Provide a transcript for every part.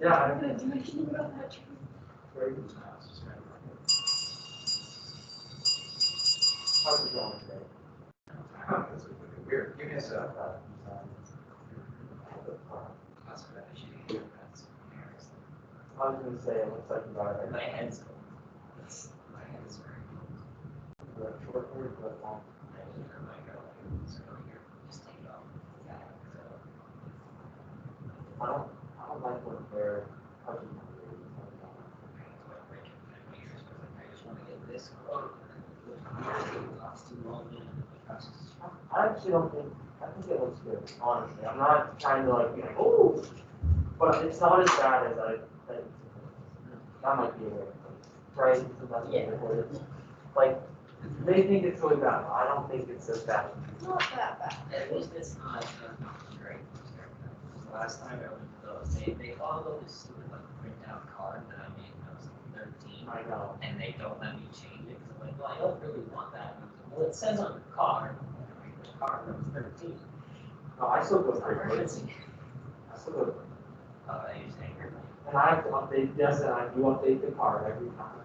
Yeah. I'm gonna do anything about that. Very good. How's it going today? This is really weird. Give me a sec. I was going to say, it looks like you got it. My head's cold. My head is very cold. The short hair, but long. I might go here. Just take it off. Yeah. I don't like when they're touching my ears. I just want to get this quote. It costs too long. I actually don't think, I think it looks good, honestly. I'm not trying to like be like, oh, but it's not as bad as I think. That might be a way, right? That's what it is. Like, they think it's really bad. I don't think it's as bad. Not that bad. At least it's not great. Last time I went to those, they follow this stupid like printout card that I made when I was 13. I know. And they don't let me change it because I'm like, well, I don't really want that. Well, it says on the card. The card was 13. No, I still go for it. Emergency. I still go. I use anger. And I have to update, yes, and I do update the card every time.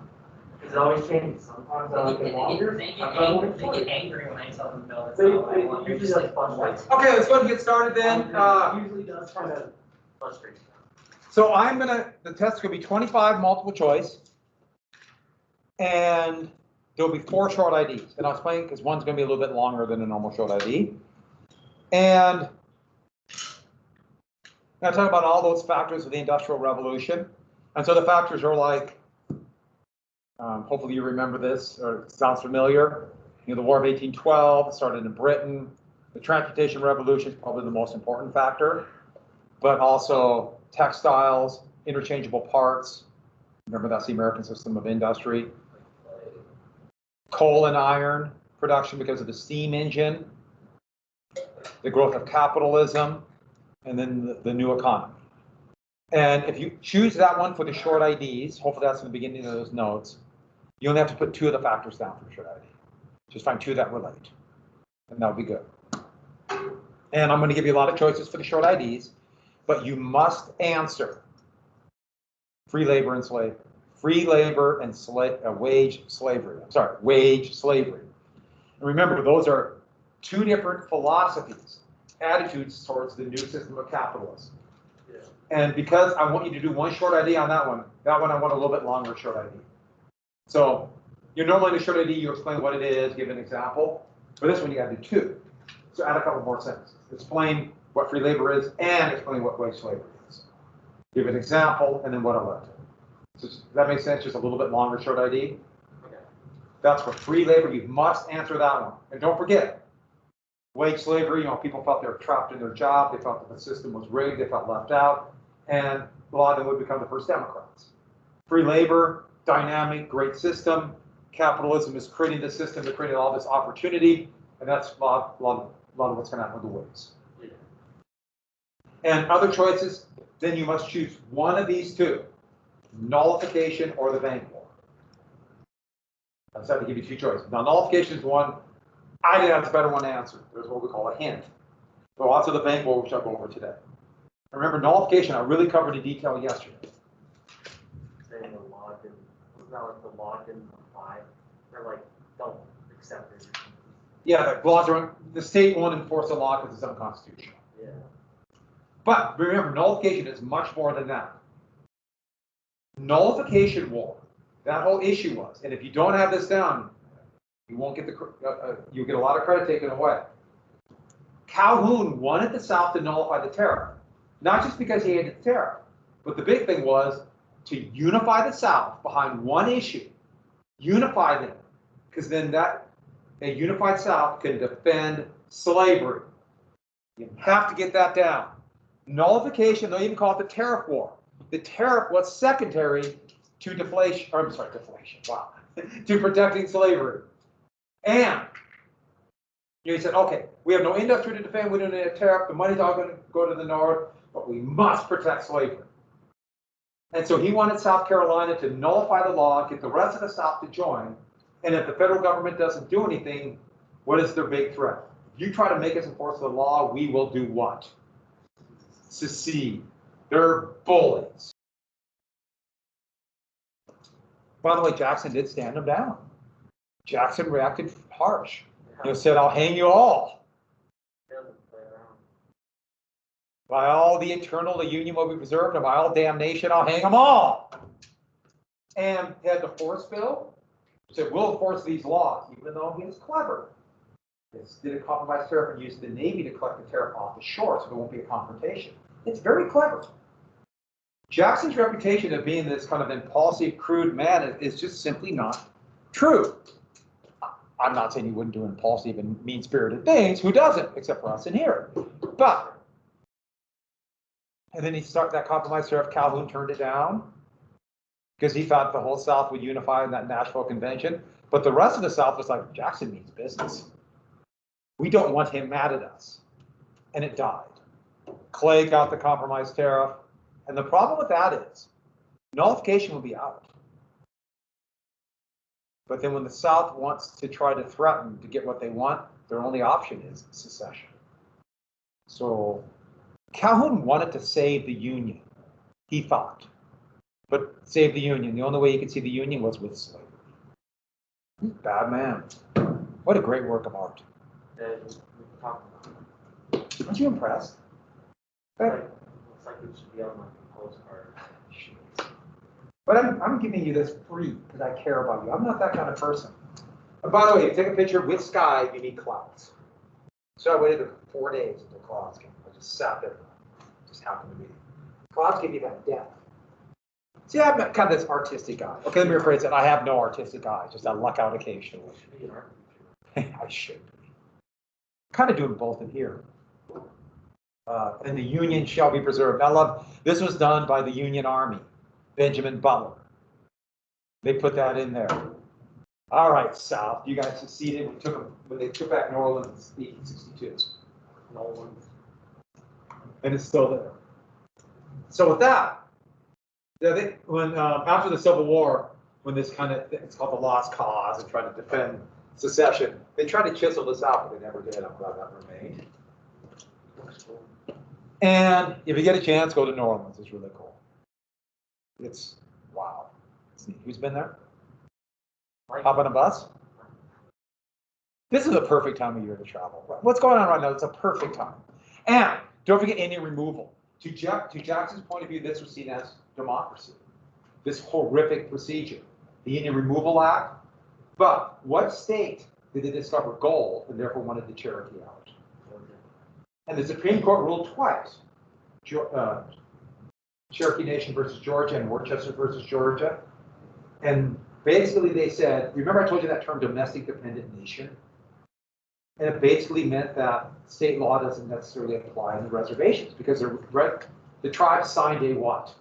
Because it always changes. Sometimes I like it longer. They get angry when I tell them no. That's They not what I want. usually does frustrate. Okay, let's go ahead and get started then. Usually does kind of frustrate. So the test is going to be 25 multiple choice. And there'll be 4 short IDs. And I'll explain because one's going to be a little bit longer than a normal short ID. And I talk about all those factors of the Industrial Revolution. And so the factors are like, hopefully you remember this, or it sounds familiar. You know, the War of 1812 started in Britain. The Transportation Revolution is probably the most important factor, but also textiles, interchangeable parts. Remember, that's the American system of industry. Coal and iron production because of the steam engine, the growth of capitalism, and then the new economy. And if you choose that one for the short IDs, hopefully that's in the beginning of those notes, you only have to put 2 of the factors down for the short ID. Just find 2 that relate, and that'll be good. And I'm going to give you a lot of choices for the short IDs, but you must answer free labor and slave, wage slavery. I'm sorry, wage slavery. And remember, those are 2 different philosophies, attitudes towards the new system of capitalism. Yeah. And because I want you to do 1 short ID on that one I want a little bit longer short ID. So you're normally in a short ID, you explain what it is, give an example. For this one, you got to do 2. So add a couple more sentences. Explain what free labor is and explain what wage slavery is. Give an example and then what it led to. So does that make sense? Just a little bit longer short ID. Okay. That's for free labor. You must answer that one. And don't forget, wage slavery, you know, people felt they were trapped in their job. They felt that the system was rigged. They felt left out. And a lot of them would become the first Democrats. Free labor, dynamic, great system. Capitalism is creating the system. They're creating all this opportunity. And that's a lot of what's going to happen with the wages. Yeah. And other choices, then you must choose one of these 2. Nullification or the bank war. I just have to give you 2 choices. Now, nullification is one. I think that's a better one to answer. There's what we call a hint. So also the bank war, which I'll go over today. Remember, nullification, I really covered in detail yesterday. Saying the lock-in, was that like the lock-in 5? They're like, don't accept it. Yeah, the state won't enforce a law because it's unconstitutional. Yeah. But remember, nullification is much more than that. Nullification war, that whole issue was, and if you don't have this down, you won't get you'll get a lot of credit taken away. Calhoun wanted the South to nullify the tariff, not just because he hated the tariff, but the big thing was to unify the South behind one issue, unify them, because then a unified South can defend slavery. You have to get that down. Nullification, they'll even call it the tariff war. The tariff was secondary to deflation, wow, to protecting slavery. And he said, okay, we have no industry to defend, we don't need a tariff, the money's all going to go to the North, but we must protect slavery. And so he wanted South Carolina to nullify the law, get the rest of the South to join, and if the federal government doesn't do anything, what is their big threat? If you try to make us enforce the law, we will do what? Secede. They're bullies. By the way, Jackson did stand them down. Jackson reacted harsh. Said, I'll hang you all. By all the eternal, the union will be preserved, and by all damnation, I'll hang them all. And he had the force bill, said, we'll enforce these laws, even though he was clever. He did a compromise tariff and used the Navy to collect the tariff off the shore, so there won't be a confrontation. It's very clever. Jackson's reputation of being this kind of impulsive, crude man is just simply not true. I'm not saying he wouldn't do impulsive and mean-spirited things. Who doesn't, except for us in here? But, and then he started that compromise tariff. Calhoun turned it down because he thought the whole South would unify in that Nashville Convention. But the rest of the South was like, Jackson means business. We don't want him mad at us. And it died. Clay got the compromise tariff. And the problem with that is nullification will be out. But then when the South wants to try to threaten to get what they want, their only option is secession. So Calhoun wanted to save the Union, he thought. But save the Union, the only way you could see the Union was with slavery. Bad man. What a great work of art. Aren't you impressed? Looks like it should be on my postcard. But I'm giving you this free because I care about you. I'm not that kind of person. And by the way, if you take a picture with sky, you need clouds. So I waited 4 days until clouds came. I just sat there. It just happened to be. Clouds give you that depth. See, I'm kind of this artistic guy. Okay, let me rephrase that. I have no artistic eye, just I luck out occasionally. I should be. Kind of doing both in here. And the Union shall be preserved. I love, this was done by the Union Army, Benjamin Butler. They put that in there. All right, South, you guys succeeded. We took them, when they took back New Orleans in 1862. New Orleans. And it's still there. So with that, when after the Civil War, when this kind of, it's called the Lost Cause and trying to defend secession, they tried to chisel this out, but they never did. I'm glad that remained. And if you get a chance, go to New Orleans. It's really cool. It's, wow. It's neat. Who's been there? Hop on a bus? This is a perfect time of year to travel. What's going on right now? It's a perfect time. And don't forget Indian removal. To Jackson's point of view, this was seen as democracy. This horrific procedure. The Indian Removal Act. But what state did they discover gold and therefore wanted the Cherokee out? And the Supreme Court ruled twice. Cherokee Nation versus Georgia and Worcester versus Georgia. And basically they said, remember I told you that term domestic dependent nation? And it basically meant that state law doesn't necessarily apply in the reservations because the tribes signed a what?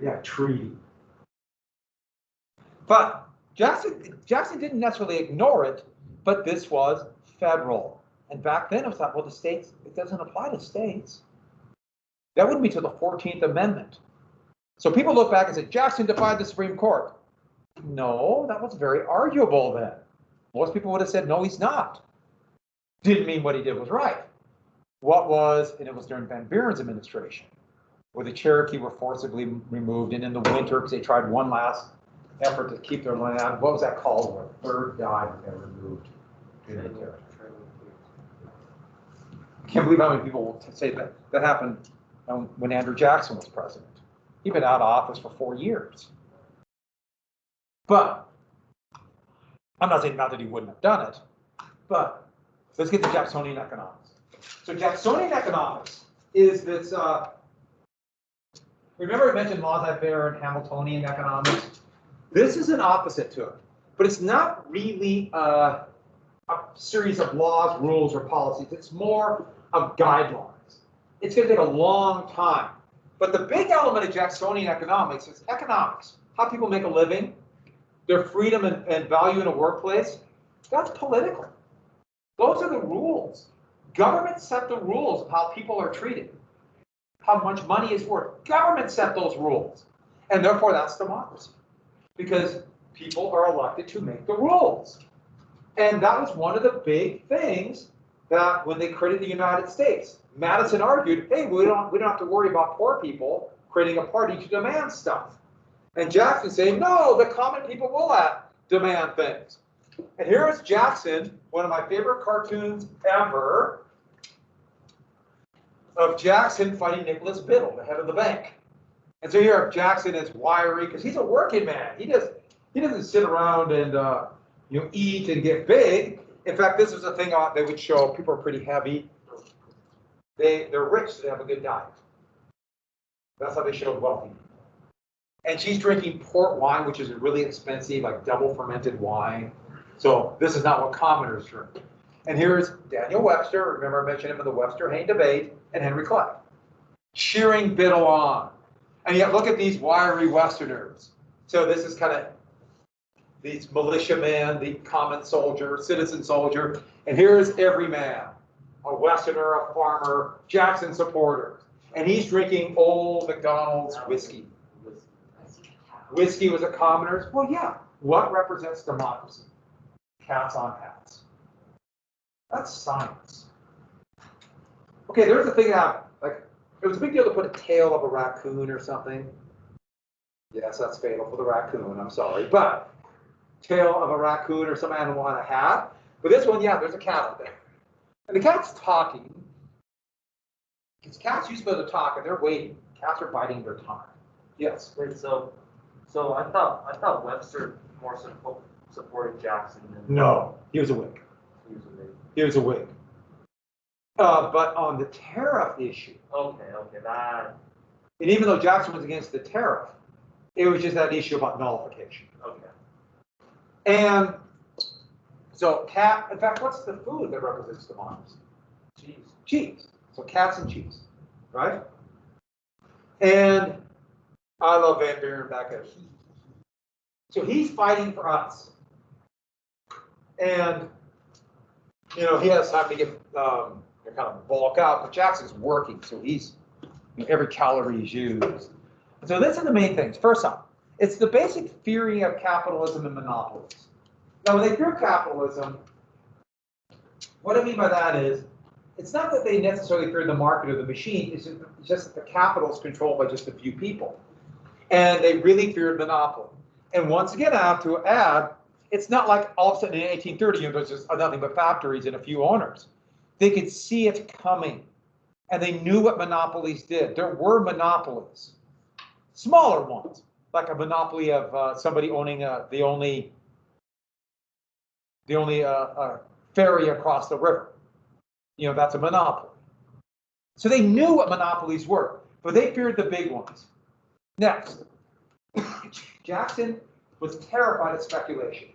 Yeah, treaty. But Jackson didn't necessarily ignore it, but this was federal. And back then it was like, well, the states, it doesn't apply to states. That wouldn't be till the 14th Amendment. So people look back and say, Jackson defied the Supreme Court. No, that was very arguable then. Most people would have said, no, he's not. Didn't mean what he did was right. What was, and it was during Van Buren's administration, where the Cherokee were forcibly removed, and in the winter, because they tried one last effort to keep their land. What was that called? Where a third died when they were removed. I can't believe how many people will say that that happened when Andrew Jackson was president. He'd been out of office for 4 years. But I'm not saying not that he wouldn't have done it, but let's get to Jacksonian economics. So Jacksonian economics is this, remember I mentioned laissez-faire and Hamiltonian economics? This is an opposite to it, but it's not really a series of laws, rules, or policies. It's more of guidelines. It's going to take a long time. But the big element of Jacksonian economics is economics, how people make a living, their freedom and value in a workplace. That's political. Those are the rules. Government set the rules of how people are treated, how much money is worth. Government set those rules. And therefore, that's democracy. Because people are elected to make the rules. And that was one of the big things that when they created the United States, Madison argued, hey, we don't have to worry about poor people creating a party to demand stuff. And Jackson saying, no, the common people will demand things. And here is Jackson, one of my favorite cartoons ever, of Jackson fighting Nicholas Biddle, the head of the bank. And so here Jackson is wiry because he's a working man. He doesn't sit around and eat and get big. In fact, this is a thing they would show. People are pretty heavy. They're rich, so they have a good diet. That's how they showed wealthy people. And she's drinking port wine, which is really expensive, like double fermented wine. So this is not what commoners drink. And here's Daniel Webster. Remember I mentioned him in the Webster-Hayne debate, and Henry Clay, cheering Biddle on. And yet look at these wiry Westerners. So this is kind of these militiamen, the common soldier, citizen soldier. And here's every man, a Westerner, a farmer, Jackson supporter. And he's drinking old McDonald's whiskey. Whiskey was a commoner's. Well, yeah. What represents democracy? Cats on hats. That's science. Okay, there's a thing that, like, it was a big deal to put a tail of a raccoon or something. Yes, that's fatal for the raccoon, I'm sorry. But tail of a raccoon or some animal on a hat. But this one, yeah, there's a cat up there. And the cat's talking. Because cats used to be able to talk, and they're waiting. Cats are biding their time. Yes? Wait, so I thought Webster more supported Jackson than... No, he was a Whig. He was a Whig. He was a Whig. But on the tariff issue. Okay, that... And even though Jackson was against the tariff, it was just that issue about nullification. Okay. And so in fact, what's the food that represents democracy? Cheese. Cheese. So cats and cheese, right? And I love Van Buren back there. So he's fighting for us. And, he has time to get, kind of bulk out, but Jackson's working, so he's, every calorie is used. So these are the main things. First off, it's the basic theory of capitalism and monopolies. Now, when they fear capitalism, what I mean by that is, it's not that they necessarily fear the market or the machine, it's just that the capital is controlled by just a few people. And they really feared monopoly. And once again, I have to add, it's not like all of a sudden in 1830, there's just nothing but factories and a few owners. They could see it coming. And they knew what monopolies did. There were monopolies, smaller ones, like a monopoly of somebody owning the only ferry across the river. That's a monopoly. So they knew what monopolies were, but they feared the big ones. Next, Jackson was terrified of speculation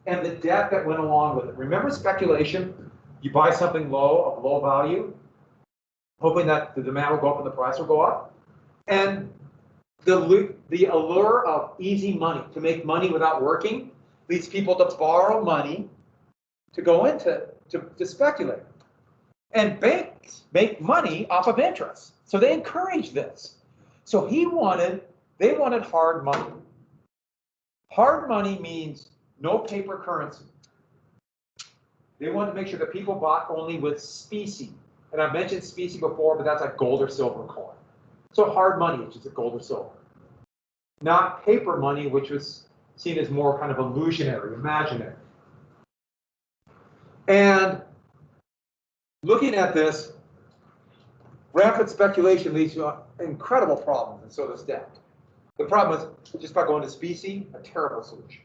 and the debt that went along with it. Remember speculation? You buy something of low value, hoping that the demand will go up and the price will go up. And the allure of easy money, to make money without working, leads people to borrow money to go into to speculate. And banks make money off of interest. So they encourage this. So they wanted hard money. Hard money means no paper currency. They wanted to make sure that people bought only with specie. And I've mentioned specie before, but that's like gold or silver coin. So hard money, which is gold or silver. Not paper money, which was seen as more kind of illusionary, imaginary. And looking at this, rampant speculation leads to incredible problems, and so does debt. The problem is, just by going to specie, a terrible solution.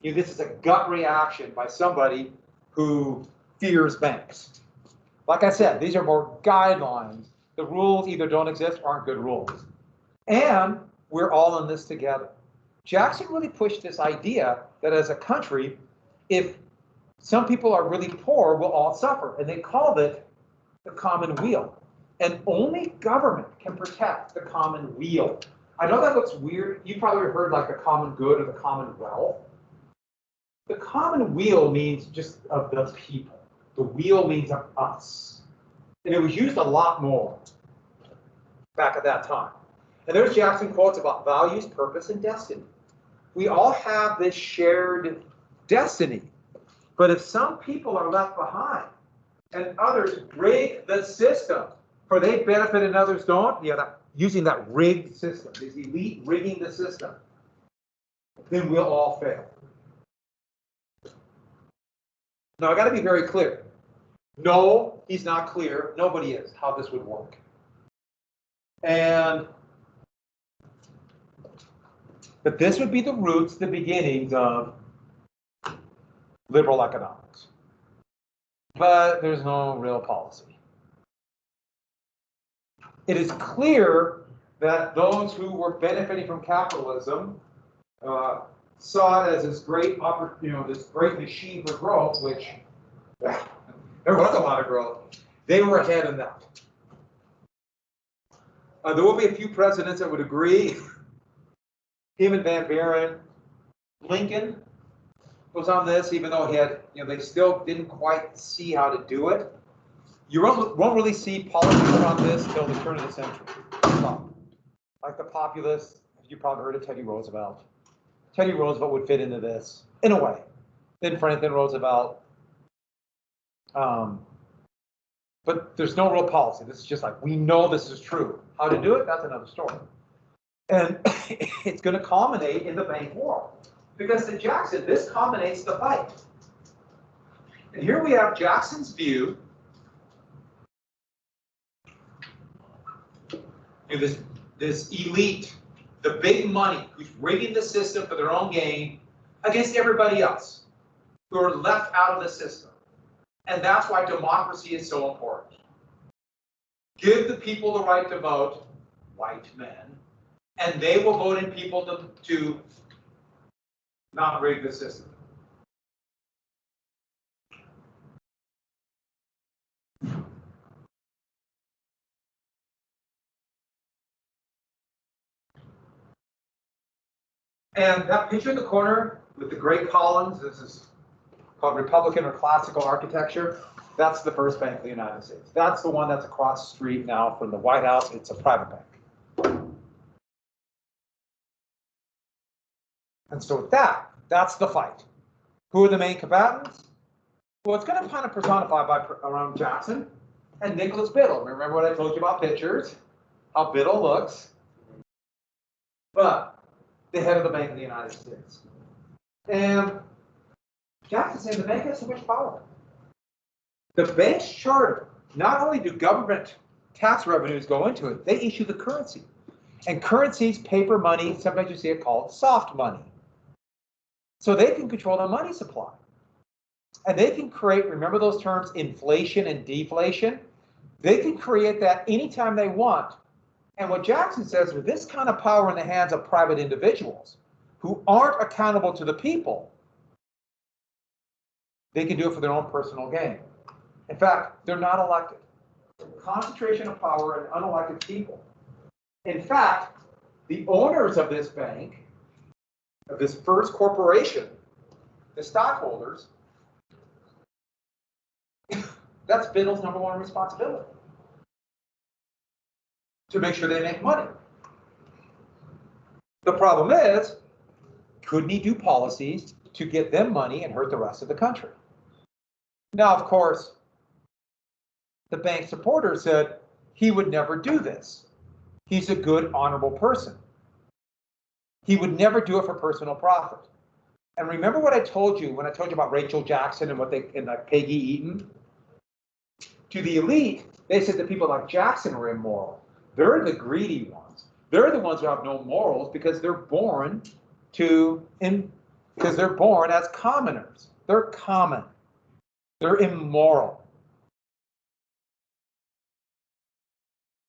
This is a gut reaction by somebody who fears banks. Like I said, these are more guidelines. The rules either don't exist or aren't good rules. And we're all in this together. Jackson really pushed this idea that as a country, if some people are really poor, we'll all suffer. And they called it the common weal. And only government can protect the common weal. I know that looks weird. You probably heard like the common good or the commonwealth. The common weal means just of the people. The weal means of us. And it was used a lot more back at that time. And there's Jackson quotes about values, purpose, and destiny. We all have this shared destiny. But if some people are left behind and others break the system, For they benefit and others don't, using that rigged system, this elite rigging the system, then we'll all fail. Now, I got to be very clear. No, he's not clear. Nobody is how this would work. But this would be the roots, the beginnings of liberal economics. But there's no real policy. It is clear that those who were benefiting from capitalism saw it as this great, this great machine for growth, which there was a lot of growth. They were ahead in that. There will be a few presidents that would agree. Him and Van Buren, Lincoln was on this, even though he had, they still didn't quite see how to do it. You won't really see politics on this till the turn of the century. Like the populists, you probably heard of Teddy Roosevelt. Teddy Roosevelt would fit into this, in a way. Then Franklin Roosevelt. But there's no real policy. This is just like, we know this is true. How to do it, that's another story. And it's going to culminate in the bank war. Because to Jackson, this culminates the fight. And here we have Jackson's view. This elite, the big money, who's rigging the system for their own gain against everybody else who are left out of the system. And that's why democracy is so important. Give the people the right to vote, white men, and they will vote in people to not rig the system. And that picture in the corner with the gray columns, this is called Republican or classical architecture. That's the first bank of the United States. That's the one that's across the street now from the White House. It's a private bank. And so with that, that's the fight. Who are the main combatants? Well, it's going to kind of personify around Jackson and Nicholas Biddle. Remember what I told you about pictures? How Biddle looks. But the head of the Bank of the United States. And Jackson's saying the bank has so much power. The bank's charter, not only do government tax revenues go into it, they issue the currency. And currency's paper money, sometimes you see it called soft money. So they can control the money supply. And they can create, remember those terms, inflation and deflation? They can create that anytime they want. And what Jackson says, with this kind of power in the hands of private individuals who aren't accountable to the people, they can do it for their own personal gain. In fact, they're not elected. Concentration of power in unelected people. In fact, the owners of this bank, of this first corporation, the stockholders, that's Biddle's #1 responsibility. To make sure they make money. The problem is, couldn't he do policies to get them money and hurt the rest of the country? Now, of course, the bank supporters said he would never do this. He's a good, honorable person. He would never do it for personal profit. And remember what I told you when I told you about Rachel Jackson and Peggy Eaton? To the elite, they said that people like Jackson were immoral. They're the greedy ones. They're the ones who have no morals because they're born as commoners. They're common. They're immoral.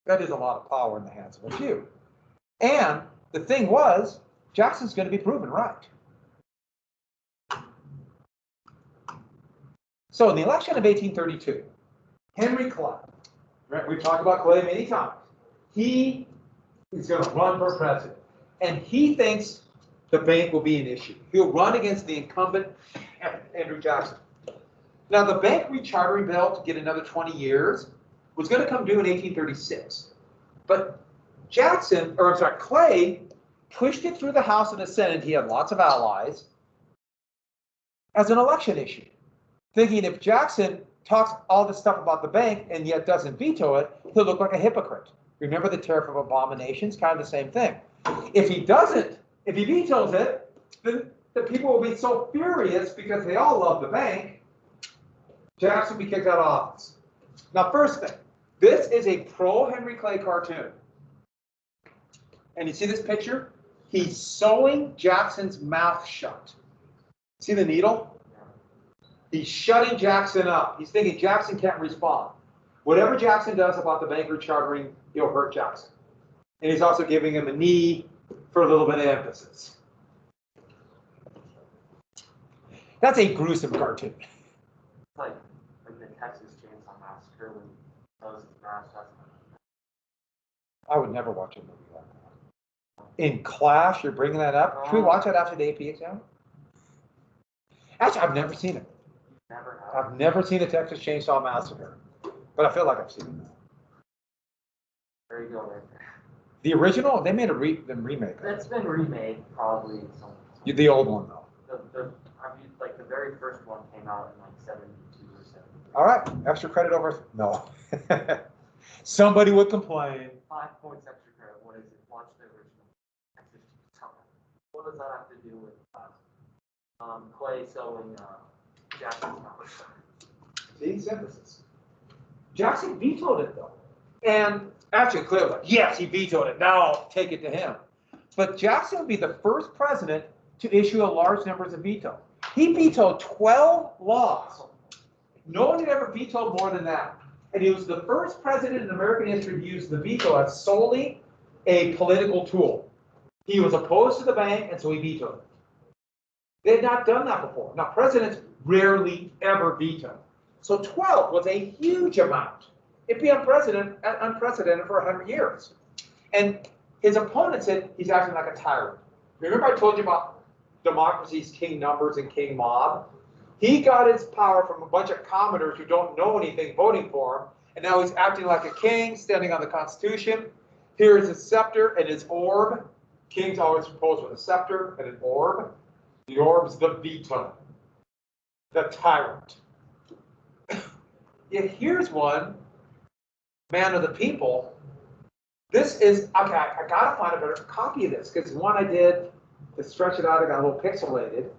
That is a lot of power in the hands of a few. And the thing was, Jackson's going to be proven right. So in the election of 1832, Henry Clay, right, we've talked about Clay many times. He is going to run for president, and he thinks the bank will be an issue. He'll run against the incumbent, Andrew Jackson. Now, the bank rechartering bill to get another 20 years was going to come due in 1836, but Clay pushed it through the House and the Senate. He had lots of allies as an election issue, thinking if Jackson talks all this stuff about the bank and yet doesn't veto it, he'll look like a hypocrite. Remember the tariff of abominations? Kind of the same thing. If he doesn't, if he vetoes it, then the people will be so furious because they all love the bank, Jackson will be kicked out of office. Now, first thing, this is a pro-Henry Clay cartoon. And you see this picture? He's sewing Jackson's mouth shut. See the needle? He's shutting Jackson up. He's thinking Jackson can't respond. Whatever Jackson does about the banker chartering, he'll hurt Jackson. And he's also giving him a knee for a little bit of emphasis. That's a gruesome cartoon. It's like the Texas Chainsaw Massacre when he does his mass shot. I would never watch a movie like that. In class, you're bringing that up? Should we watch that after the AP exam? Actually, I've never seen it. Never have. I've never seen a Texas Chainsaw Massacre, but I feel like I've seen it. There you go, right there. The original, they made a remake. It's been remade, probably. The old one, though. Like the very first one came out in like 72 or 70. All right, extra credit over. No. Somebody would complain. 5 points extra credit. What is it? Watch the original. What does that have to do with Clay sewing Jackson's mouth? See, synthesis. Jackson vetoed it, though. And actually, Clay was like, yes, he vetoed it. Now I'll take it to him. But Jackson would be the first president to issue a large numbers of veto. He vetoed 12 laws. No one had ever vetoed more than that. And he was the first president in American history to use the veto as solely a political tool. He was opposed to the bank, and so he vetoed it. They had not done that before. Now, presidents rarely ever veto. So 12 was a huge amount. It'd be unprecedented for 100 years. And his opponent said he's acting like a tyrant. Remember I told you about democracy's king numbers and king mob? He got his power from a bunch of commoners who don't know anything voting for him, and now he's acting like a king, standing on the Constitution. Here's his scepter and his orb. Kings always propose with a scepter and an orb. The orb's the veto, the tyrant. Yet here's one, man of the people. This is, okay, I gotta find a better copy of this, because the one I did to stretch it out, I got a little pixelated.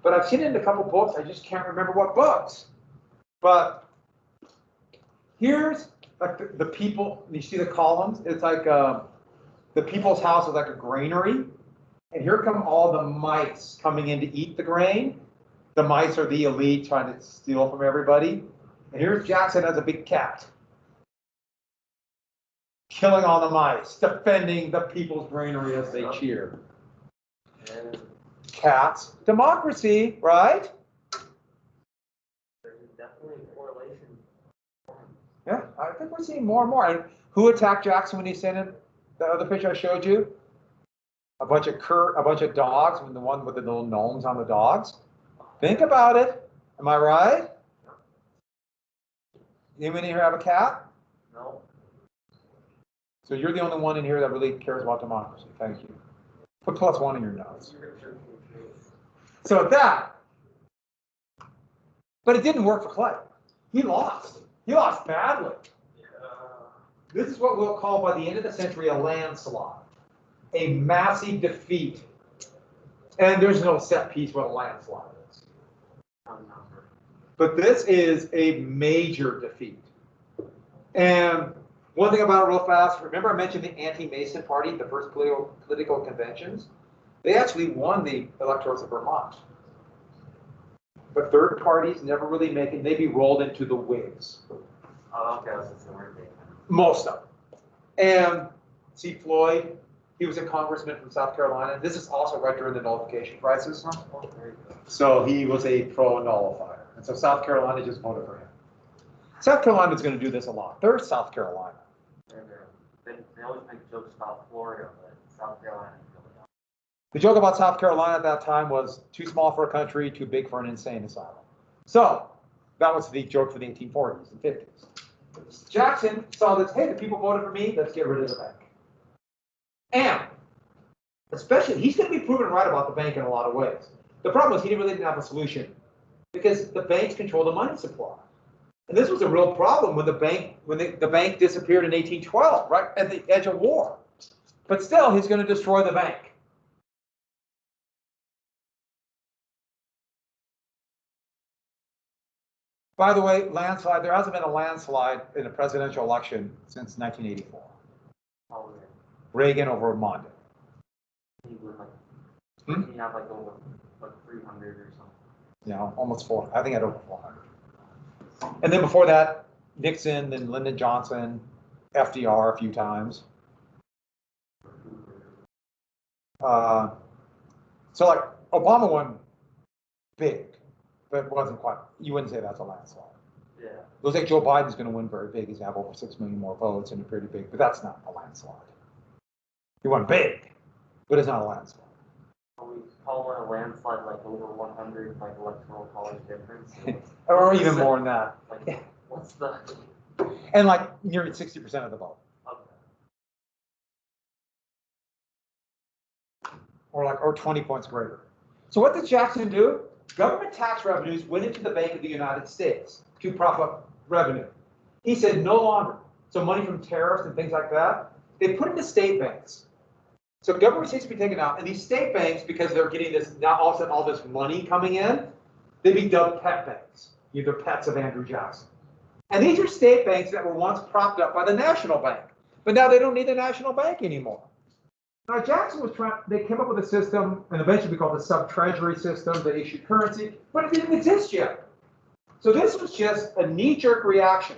But I've seen it in a couple books, I just can't remember what books. But here's like the people, you see the columns? It's like the people's house is like a granary. And here come all the mice coming in to eat the grain. The mice are the elite trying to steal from everybody. And here's Jackson as a big cat. Killing all the mice, defending the people's granary as they cheer. Cats, democracy, right? There's definitely a correlation. Yeah, I think we're seeing more and more. And who attacked Jackson when he sent in the other picture I showed you? A bunch of dogs, and the one with the little gnomes on the dogs. Think about it. Am I right? Anyone in here have a cat? No. So you're the only one in here that really cares about democracy. Thank you. Put +1 in your notes. So that. But it didn't work for Clay. He lost. He lost badly. This is what we'll call by the end of the century a landslide. A massive defeat. And there's no set piece what a landslide is. But this is a major defeat. And one thing about it real fast, remember I mentioned the anti-Mason party, the first political conventions? They actually won the electors of Vermont. But third parties never really make it, they'd be rolled into the Whigs. Oh, okay, that's the word. Most of them. And see Floyd, he was a congressman from South Carolina. This is also right during the nullification crisis. So he was a pro-nullifier. And so South Carolina just voted for him. South Carolina's going to do this a lot. They're South Carolina. They always make jokes about Florida, but South Carolina really not. The joke about South Carolina at that time was too small for a country, too big for an insane asylum. So that was the joke for the 1840s and 50s. Jackson saw this, hey, the people voted for me, let's get rid of the bank. And especially, he's going to be proven right about the bank in a lot of ways. The problem is he really didn't have a solution because the banks control the money supply. And this was a real problem when the bank disappeared in 1812, right at the edge of war. But still, he's going to destroy the bank. By the way, landslide, there hasn't been a landslide in a presidential election since 1984. Oh, yeah. Reagan over Mondale. He would like, Hmm? he had like over like 300 or something. Yeah, almost 400. I think I had over 400. And then before that, Nixon, then Lyndon Johnson, FDR a few times. So like Obama won big, but it wasn't quite, you wouldn't say that's a landslide. Yeah. It looks like Joe Biden's going to win very big. He's going to have over 6 million more votes and a pretty big, but that's not a landslide. He won big, but it's not a landslide. Are we calling a landslide like over 100, like electoral college difference? Or even more than that. Like, what's the? And like nearly 60% of the vote. Okay. Or 20 points greater. So what did Jackson do? Government tax revenues went into the Bank of the United States to prop up revenue. He said no longer. So money from tariffs and things like that, they put into state banks. So government receipts be taken out, and these state banks, because they're getting this, now all of a sudden all this money coming in, they be dubbed pet banks, either pets of Andrew Jackson. And these are state banks that were once propped up by the national bank, but now they don't need the national bank anymore. Now Jackson was they came up with a system, and eventually we called the sub-treasury system that issued currency, but it didn't exist yet. So this was just a knee-jerk reaction.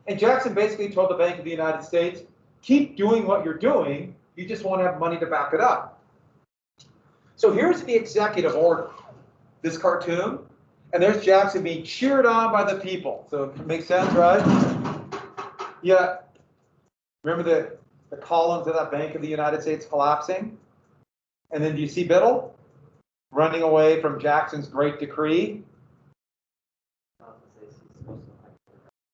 And Jackson basically told the Bank of the United States, keep doing what you're doing, you just won't have money to back it up. So here's the executive order, this cartoon, and there's Jackson being cheered on by the people. So it makes sense, right? Yeah. Remember the columns of that Bank of the United States collapsing? And then do you see Biddle running away from Jackson's great decree?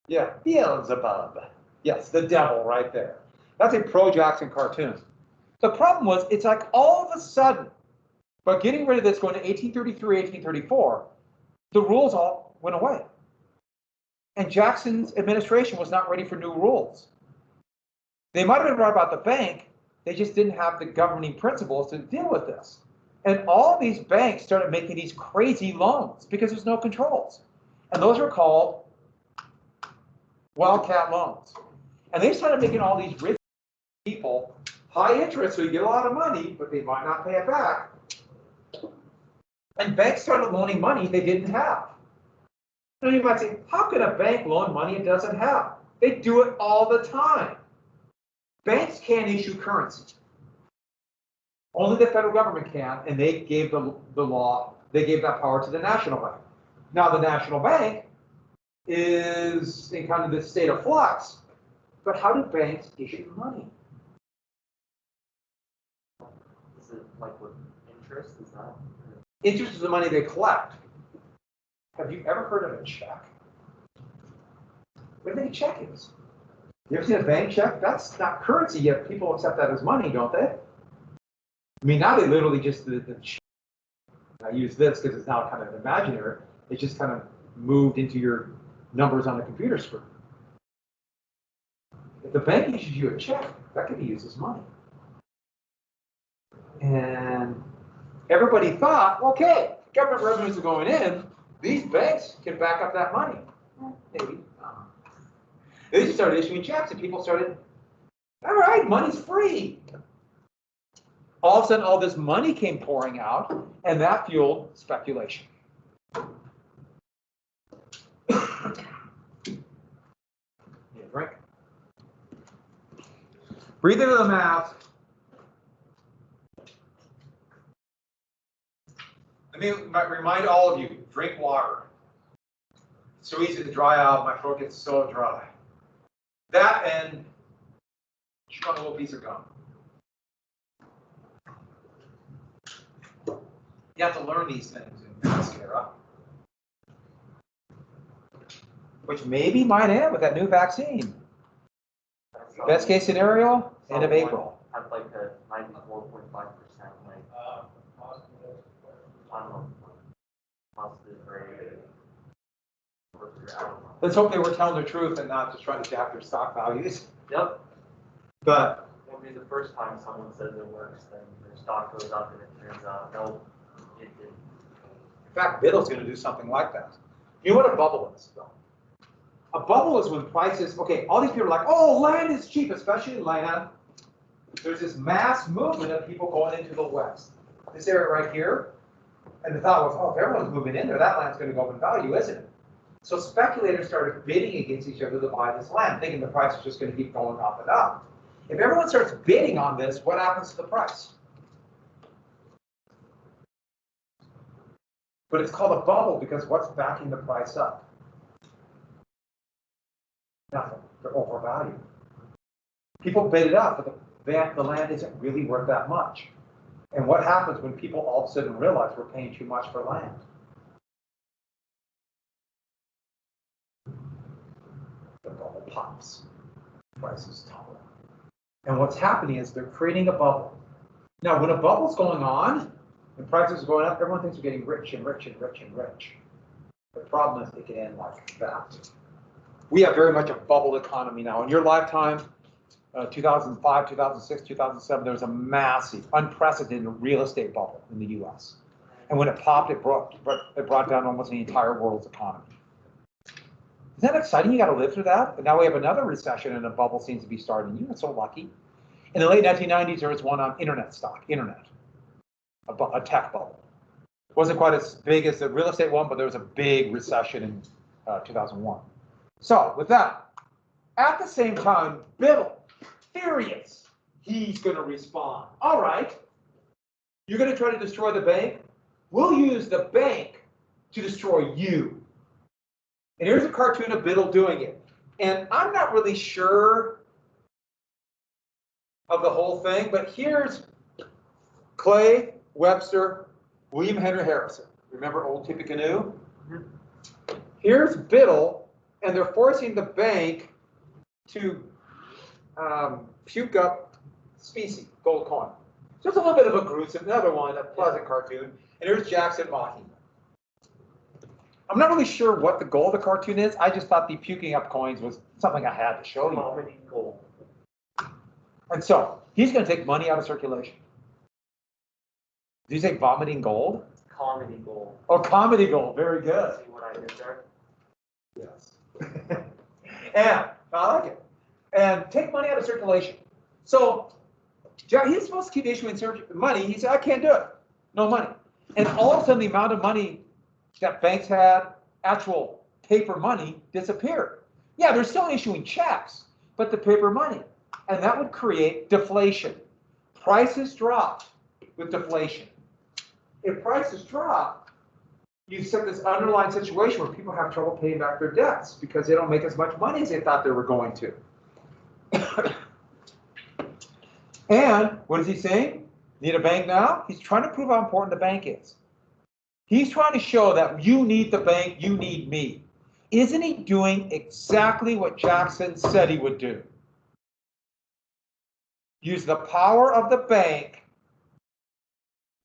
Yeah, Beelzebub. Yes, the devil right there. That's a pro-Jackson cartoon. The problem was, it's like all of a sudden, by getting rid of this going to 1833, 1834, the rules all went away. And Jackson's administration was not ready for new rules. They might have been right about the bank, they just didn't have the governing principles to deal with this. And all these banks started making these crazy loans because there's no controls. And those are called wildcat loans. And they started making all these rich people high interest, so you get a lot of money, but they might not pay it back. And banks started loaning money they didn't have. Now you might say, how can a bank loan money it doesn't have? They do it all the time. Banks can't issue currency. Only the federal government can, and they gave the law, they gave that power to the national bank. Now the national bank is in kind of this state of flux, but how do banks issue money? Is it like with interest? Is that? Interest is the money they collect. Have you ever heard of a check? What do you think a check is? You ever seen a bank check? That's not currency yet. People accept that as money, don't they? I mean, now they literally just, the check. I use this because it's now kind of imaginary. It's just kind of moved into your numbers on the computer screen. If the bank issues you a check, that can be used as money. And everybody thought, okay, government revenues are going in, these banks can back up that money. Maybe. They just started issuing checks, and people started, all right, money's free. All of a sudden, all this money came pouring out, and that fueled speculation. Drink. Breathe into the mouth. Let me remind all of you, drink water. It's so easy to dry out, my throat gets so dry. That and chew on a little piece of gum. You have to learn these things in mascara. Which maybe might end with that new vaccine. Best case scenario, end of April. Had like a 94.5% like I don't know positive rate. over for your animal. Let's hope they were telling the truth and not just trying to jack their stock values. Yep. But It'll be the first time someone says it works, then their stock goes up and it turns out, no, it didn't. in fact, Biddle's going to do something like that. You know what a bubble is, though? A bubble is when prices, okay, all these people are like, oh, land is cheap, especially in land. There's this mass movement of people going into the West. This area right here, and the thought was, oh, if everyone's moving in there, that land's going to go up in value, isn't it? So speculators started bidding against each other to buy this land, thinking the price is just going to keep going up and up. If everyone starts bidding on this, what happens to the price? But it's called a bubble because what's backing the price up? Nothing. They're overvalued. People bid it up, but the land isn't really worth that much. And what happens when people all of a sudden realize we're paying too much for land? The bubble pops. Prices tumble. And what's happening is they're creating a bubble. Now, when a bubble's going on and prices are going up, everyone thinks we're getting rich and rich and rich and rich. The problem is it can end like that. We have very much a bubble economy now. In your lifetime, 2005, 2006, 2007, there was a massive, unprecedented real estate bubble in the US. And when it popped, it brought down almost the entire world's economy. Isn't that exciting? You got to live through that. But now we have another recession and a bubble seems to be starting. You're so lucky. In the late 1990s, there was one on internet stock, a tech bubble. It wasn't quite as big as the real estate one, but there was a big recession in 2001. So with that, at the same time, Biddle, furious, he's going to respond. All right, you're going to try to destroy the bank? We'll use the bank to destroy you. And here's a cartoon of Biddle doing it. And I'm not really sure of the whole thing, but here's Clay, Webster, William Henry Harrison. Remember Old Tippecanoe? Mm-hmm. Here's Biddle, and they're forcing the bank to puke up specie, gold coin. Just a little bit of a gruesome, another one, a pleasant cartoon. And here's Jackson mocking. I'm not really sure what the goal of the cartoon is. I just thought the puking up coins was something I had to show you. Comedy gold. And so he's going to take money out of circulation. Did you say vomiting gold? Comedy gold. Oh, comedy gold. Very good. See what I did there? Yes. And I like it. And take money out of circulation. So he's supposed to keep issuing money. He said, I can't do it. No money. And all of a sudden, the amount of money that banks had, actual paper money, disappeared. Yeah, they're still issuing checks, but the paper money. And that would create deflation. Prices drop with deflation. If prices drop, you set this underlying situation where people have trouble paying back their debts because they don't make as much money as they thought they were going to. And what is he saying? Need a bank now? He's trying to prove how important the bank is. He's trying to show that you need the bank, you need me. Isn't he doing exactly what Jackson said he would do? Use the power of the bank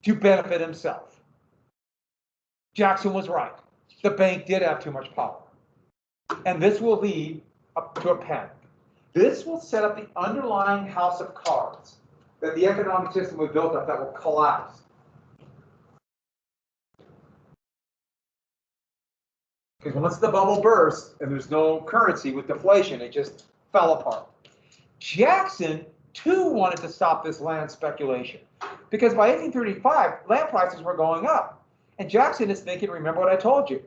to benefit himself. Jackson was right. The bank did have too much power. And this will lead up to a panic. This will set up the underlying house of cards that the economic system we built up that will collapse. Because once the bubble burst and there's no currency with deflation, it just fell apart. Jackson, too, wanted to stop this land speculation. Because by 1835, land prices were going up. And Jackson is thinking, remember what I told you.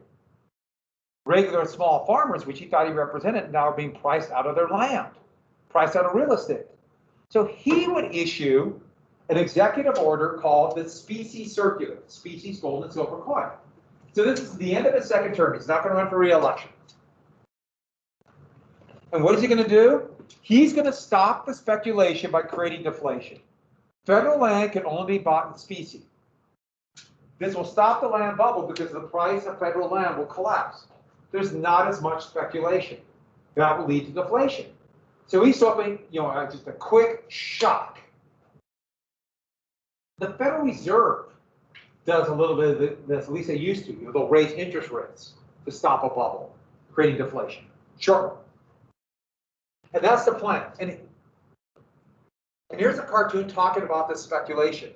Regular small farmers, which he thought he represented, now are being priced out of their land, priced out of real estate. So he would issue an executive order called the Specie Circular, Specie gold and silver coin. So this is the end of his second term. He's not going to run for re-election. And what is he going to do? He's going to stop the speculation by creating deflation. Federal land can only be bought in specie. This will stop the land bubble because the price of federal land will collapse. There's not as much speculation. That will lead to deflation. So he's hoping, just a quick shock. The Federal Reserve does a little bit of this, at least they used to. They'll raise interest rates to stop a bubble. creating deflation. Short run. And that's the plan. And here's a cartoon talking about this speculation.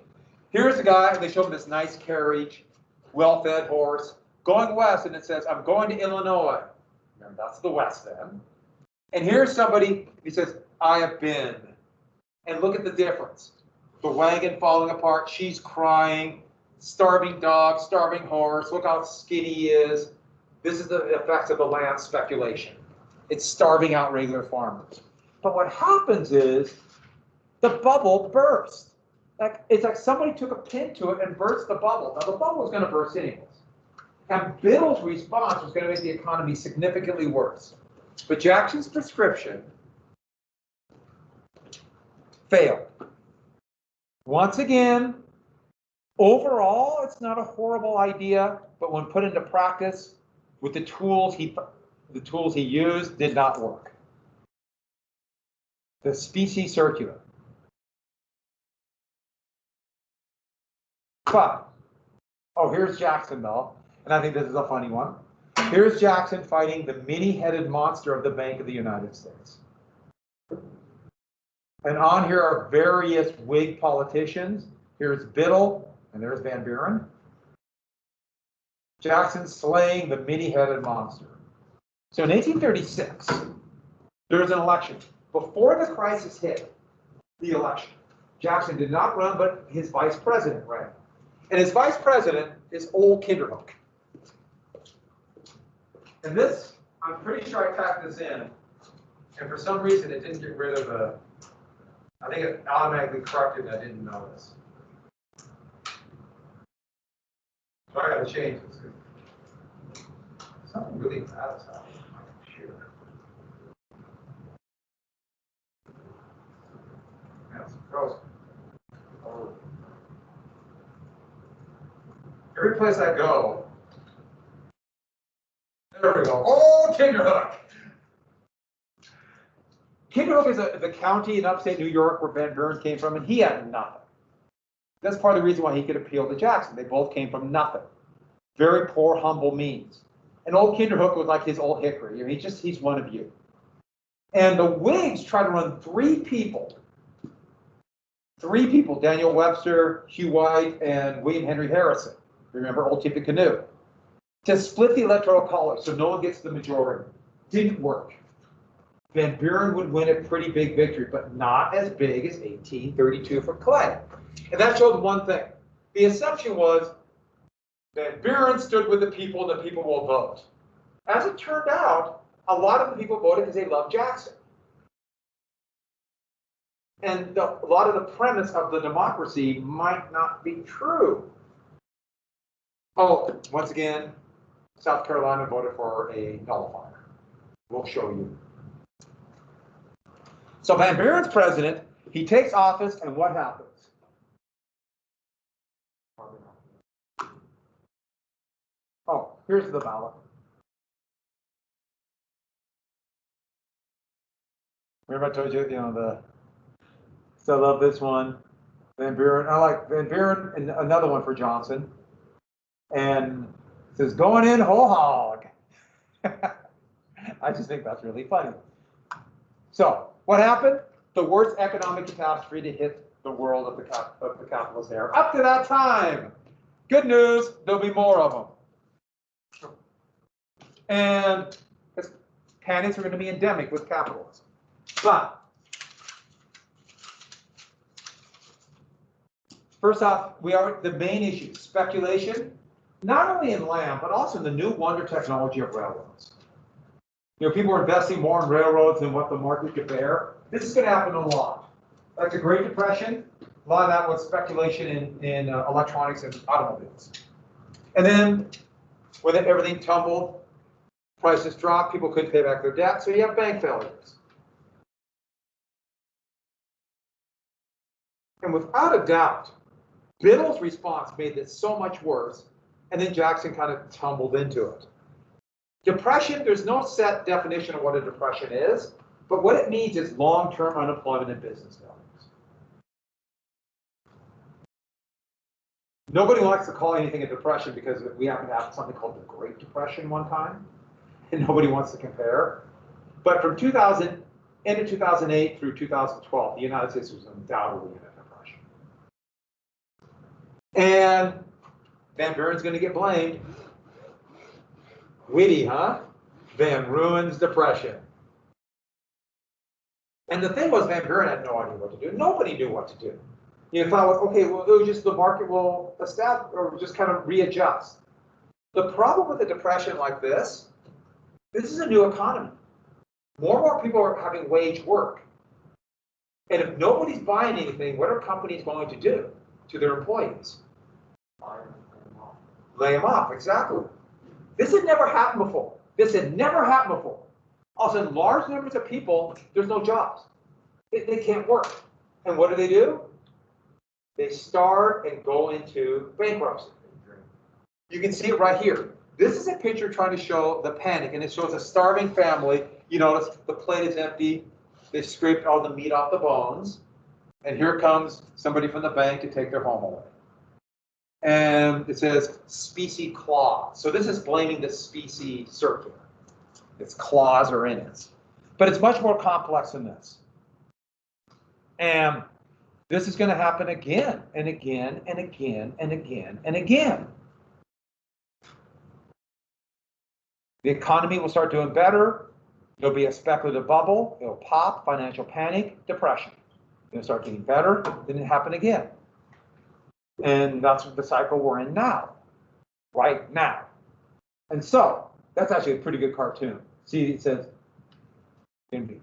Here's a guy, and they show him this nice carriage, well-fed horse, going west, and it says, I'm going to Illinois. Remember, that's the west then. And here's somebody, he says, I have been. And look at the difference. The wagon falling apart, she's crying, starving dog, starving horse, look how skinny he is. This is the effects of the land speculation. It's starving out regular farmers. But what happens is the bubble bursts. It's like somebody took a pin to it and burst the bubble. Now the bubble is going to burst anyways. And Biddle's response was going to make the economy significantly worse. But Jackson's prescription failed. Once again, overall, it's not a horrible idea, but when put into practice with the tools he used did not work. The Specie Circular. But, oh, here's Jackson though, and I think this is a funny one. Here's Jackson fighting the many-headed monster of the Bank of the United States. And on here are various Whig politicians. Here's Biddle, and there's Van Buren. Jackson slaying the many-headed monster. So in 1836, there was an election. Before the crisis hit, the election, Jackson did not run, but his vice president ran. And his vice president is old Kinderhook. And this, I'm pretty sure I packed this in, and for some reason it didn't get rid of the, I think it automatically corrected and I didn't notice. So I gotta change this. Something really bad is happening on my computer. Yeah, it's frozen. Oh. Every place I go, there we go. Oh, Kinderhook! Kinderhook is the county in upstate New York where Van Buren came from, and he had nothing. That's part of the reason why he could appeal to Jackson. They both came from nothing. Very poor, humble means. And old Kinderhook was like his old hickory. I mean, he's one of you. And the Whigs tried to run three people, Daniel Webster, Hugh White, and William Henry Harrison. Remember Old Tippecanoe? To split the electoral college so no one gets the majority. Didn't work. Van Buren would win a pretty big victory, but not as big as 1832 for Clay. And that showed one thing. The assumption was Van Buren stood with the people and the people will vote. As it turned out, a lot of the people voted because they loved Jackson. And a lot of the premise of the democracy might not be true. Oh, once again, South Carolina voted for a nullifier. We'll show you. So Van Buren's president, he takes office, and what happens? Oh, here's the ballot. Remember I told you, so I love this one. Van Buren, I like Van Buren, and another one for Johnson. And it says, going in whole hog. I just think that's really funny. So, what happened? The worst economic catastrophe to hit the world of the capitalist era. Up to that time. Good news, there'll be more of them. And panics are going to be endemic with capitalism. But, first off, the main issue, speculation, not only in land, but also in the new wonder technology of railroads. People are investing more in railroads than what the market could bear. This is going to happen a lot. Like the Great Depression, a lot of that was speculation in electronics and automobiles. And then when everything tumbled, prices dropped, people couldn't pay back their debt, so you have bank failures. And without a doubt, Biddle's response made this so much worse, and then Jackson kind of tumbled into it. Depression, there's no set definition of what a depression is, but what it means is long-term unemployment and business failures. Nobody likes to call anything a depression because we happen to have something called the Great Depression one time. and nobody wants to compare. But from end of 2008 through 2012, the United States was undoubtedly in a depression. And Van Buren's going to get blamed. Witty, huh? Van Ruin's depression. And the thing was, Van Buren had no idea what to do. Nobody knew what to do. You thought, okay, well, it was just the market will establish or just kind of readjust. The problem with a depression like this is a new economy. More and more people are having wage work. And if nobody's buying anything, what are companies going to do to their employees? Lay them off, exactly. This had never happened before. This had never happened before. All of a sudden, large numbers of people, there's no jobs. They can't work. And what do? They start and go into bankruptcy. You can see it right here. This is a picture trying to show the panic, and it shows a starving family. You notice the plate is empty. They scraped all the meat off the bones. And here comes somebody from the bank to take their home away. And it says specie clause. So this is blaming the Specie Circular. Its clause are in it. But it's much more complex than this. And this is going to happen again and again and again and again and again. The economy will start doing better. There'll be a speculative bubble. It'll pop, financial panic, depression. It'll start getting better, then it happen again. And that's the cycle we're in now, right now. And so, that's actually a pretty good cartoon. See, it says,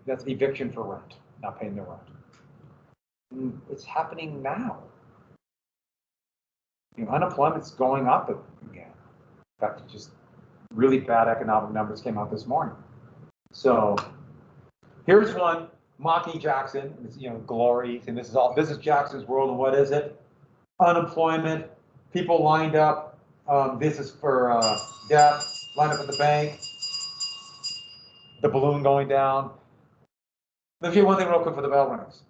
that's eviction for rent, not paying their rent. It's happening now. Unemployment's going up again. In fact, just really bad economic numbers came out this morning. So here's one mocking Jackson. It's, glory, and this is Jackson's world, and what is it? Unemployment, people lined up. This is for debt, lined up at the bank. The balloon going down. Let me show you one thing real quick for the bell rings.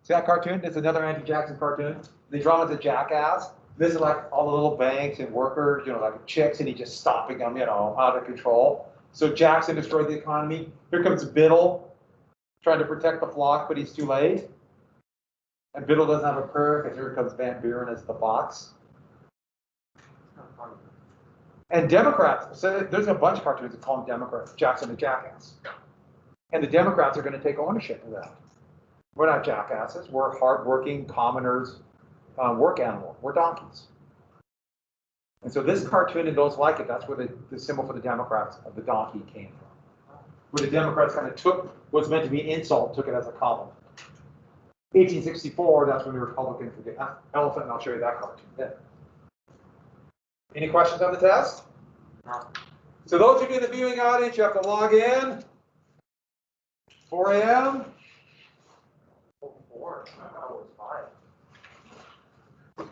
See that cartoon? It's another anti-Jackson cartoon. They draw him as a jackass. This is like all the little banks and workers, like chicks, and he's just stopping them, out of control. So Jackson destroyed the economy. Here comes Biddle, trying to protect the flock, but he's too late. And Biddle doesn't have a prayer, because here comes Van Buren as the fox. And Democrats, so there's a bunch of cartoons that call him Democrats, Jackson the jackass. And the Democrats are going to take ownership of that. We're not jackasses. We're hardworking commoners, work animals. We're donkeys. And so this cartoon and those like it, that's where the symbol for the Democrats of the donkey came from. Where the Democrats kind of took what's meant to be an insult, took it as a compliment. 1864, that's when the Republicans did the elephant, and I'll show you that cartoon then. Any questions on the test? No. So those of you in the viewing audience, you have to log in. 4 a.m. 4. I was 5.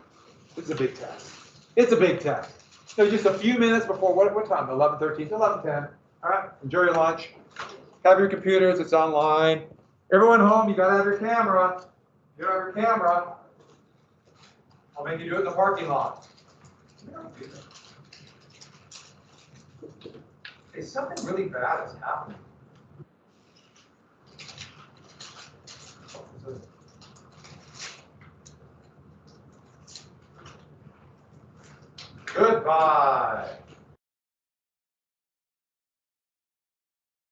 This is a big test. It's a big test. So just a few minutes before, what time? 11:13 to 11:10. All right, enjoy your lunch. Have your computers, it's online. Everyone home, you gotta have your camera. You don't have your camera, I'll make you do it in the parking lot. Hey, something really bad is happening. Goodbye.